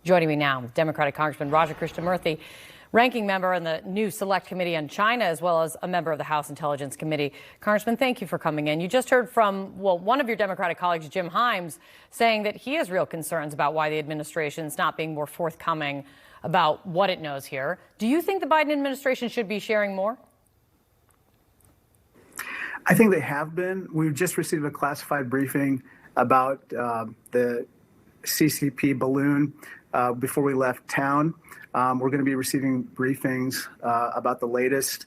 Joining me now, Democratic Congressman Roger Krishnamoorthi, ranking member on the new Select Committee on China, as well as a member of the House Intelligence Committee. Congressman, thank you for coming in. You just heard from, one of your Democratic colleagues, Jim Himes, saying that he has real concerns about why the administration is not being more forthcoming about what it knows here. Do you think the Biden administration should be sharing more? I think they have been. We've just received a classified briefing about the CCP balloon before we left town. We're going to be receiving briefings about the latest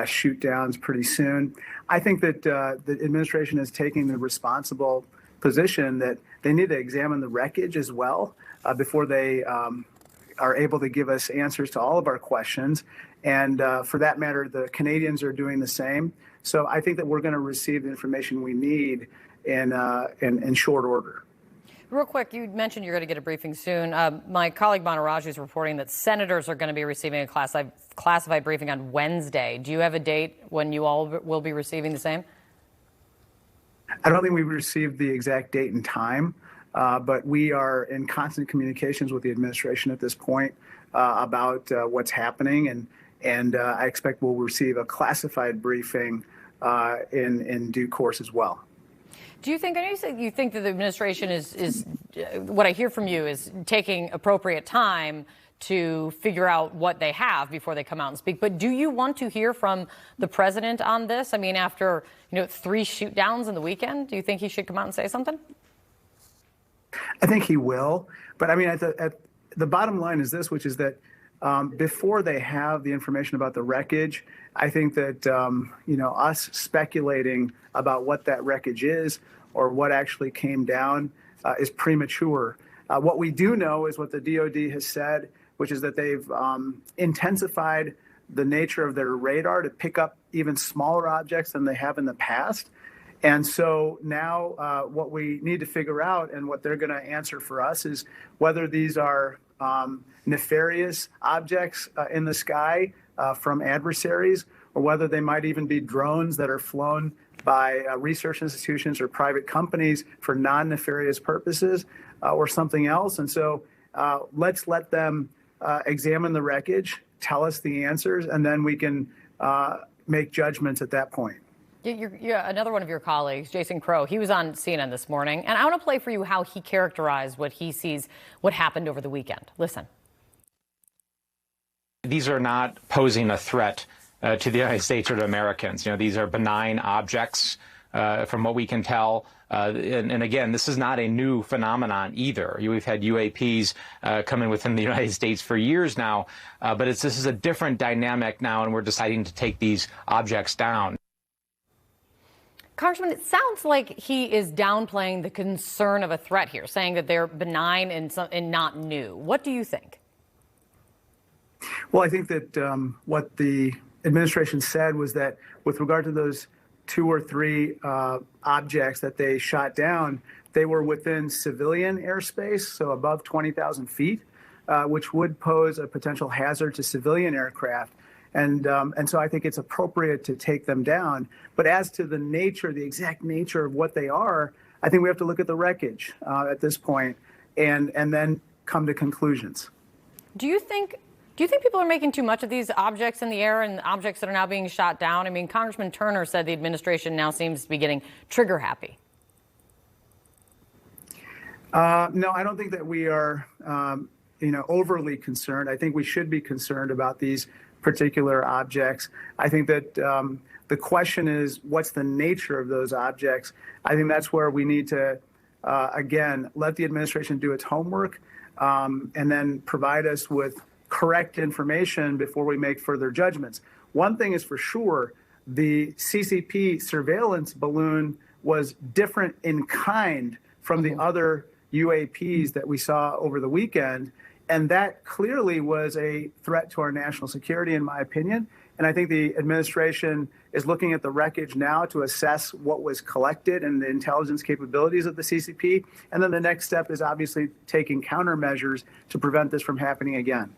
shoot downs pretty soon. I think that the administration is taking the responsible position that they need to examine the wreckage as well before they are able to give us answers to all of our questions. And for that matter, the Canadians are doing the same. So I think that we're going to receive the information we need in short order. Real quick, you mentioned you're going to get a briefing soon. My colleague Monteraju is reporting that senators are going to be receiving a classified briefing on Wednesday. Do you have a date when you all will be receiving the same? I don't think we've received the exact date and time, but we are in constant communications with the administration at this point about what's happening, and I expect we'll receive a classified briefing in due course as well. Do you think, I know you said you think that the administration is what I hear from you is taking appropriate time to figure out what they have before they come out and speak. But do you want to hear from the president on this? I mean, after 3 shoot downs in the weekend, do you think he should come out and say something? I think he will. But I mean, at the bottom line is this, which is that before they have the information about the wreckage, I think that, us speculating about what that wreckage is or what actually came down is premature. What we do know is what the DOD has said, which is that they've intensified the nature of their radar to pick up even smaller objects than they have in the past. And so now what we need to figure out and what they're going to answer for us is whether these are nefarious objects in the sky from adversaries, or whether they might even be drones that are flown by research institutions or private companies for non-nefarious purposes or something else. And so let's let them examine the wreckage, tell us the answers, and then we can make judgments at that point. Another one of your colleagues, Jason Crow, he was on CNN this morning, and I want to play for you how he characterized what he sees, what happened over the weekend. Listen. These are not posing a threat to the United States or to Americans. These are benign objects from what we can tell. And again, this is not a new phenomenon either. We've had UAPs come in within the United States for years now, but this is a different dynamic now, and we're deciding to take these objects down. Congressman, it sounds like he is downplaying the concern of a threat here, saying that they're benign and not new. What do you think? Well, I think that what the administration said was that with regard to those 2 or 3 objects that they shot down, they were within civilian airspace, so above 20,000 feet, which would pose a potential hazard to civilian aircraft. And so I think it's appropriate to take them down. But as to the nature, the exact nature of what they are, I think we have to look at the wreckage at this point and then come to conclusions. Do you think people are making too much of these objects in the air and objects that are now being shot down? I mean, Congressman Turner said the administration now seems to be getting trigger happy. No, I don't think that we are, overly concerned. I think we should be concerned about these particular objects. I think that the question is, what's the nature of those objects? I think that's where we need to, again, let the administration do its homework and then provide us with correct information before we make further judgments. One thing is for sure, the CCP surveillance balloon was different in kind from the other UAPs that we saw over the weekend. And that clearly was a threat to our national security, in my opinion. And I think the administration is looking at the wreckage now to assess what was collected and the intelligence capabilities of the CCP. And then the next step is obviously taking countermeasures to prevent this from happening again.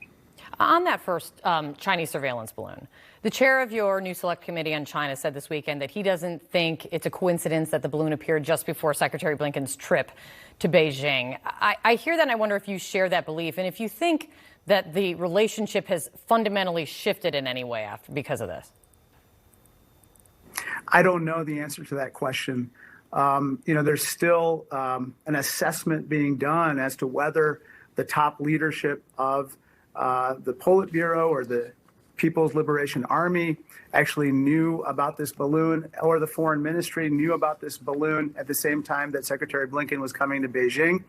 On that first Chinese surveillance balloon, the chair of your new Select Committee on China said this weekend that he doesn't think it's a coincidence that the balloon appeared just before Secretary Blinken's trip to Beijing. I hear that and I wonder if you share that belief and if you think that the relationship has fundamentally shifted in any way because of this. I don't know the answer to that question. There's still an assessment being done as to whether the top leadership of the Politburo or the People's Liberation Army actually knew about this balloon, or the foreign ministry knew about this balloon at the same time that Secretary Blinken was coming to Beijing,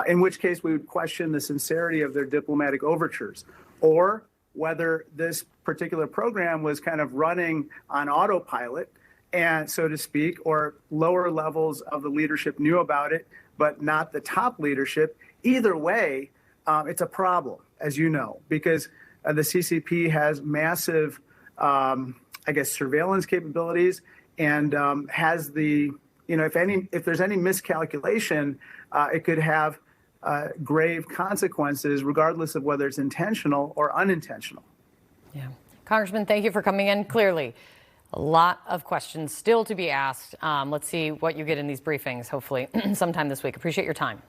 in which case we would question the sincerity of their diplomatic overtures, or whether this particular program was kind of running on autopilot, and so to speak, or lower levels of the leadership knew about it, but not the top leadership. Either way, it's a problem, as you know, because the CCP has massive, surveillance capabilities, and has the, if there's any miscalculation, it could have grave consequences, regardless of whether it's intentional or unintentional. Yeah. Congressman, thank you for coming in. Clearly, a lot of questions still to be asked. Let's see what you get in these briefings, hopefully sometime this week. Appreciate your time.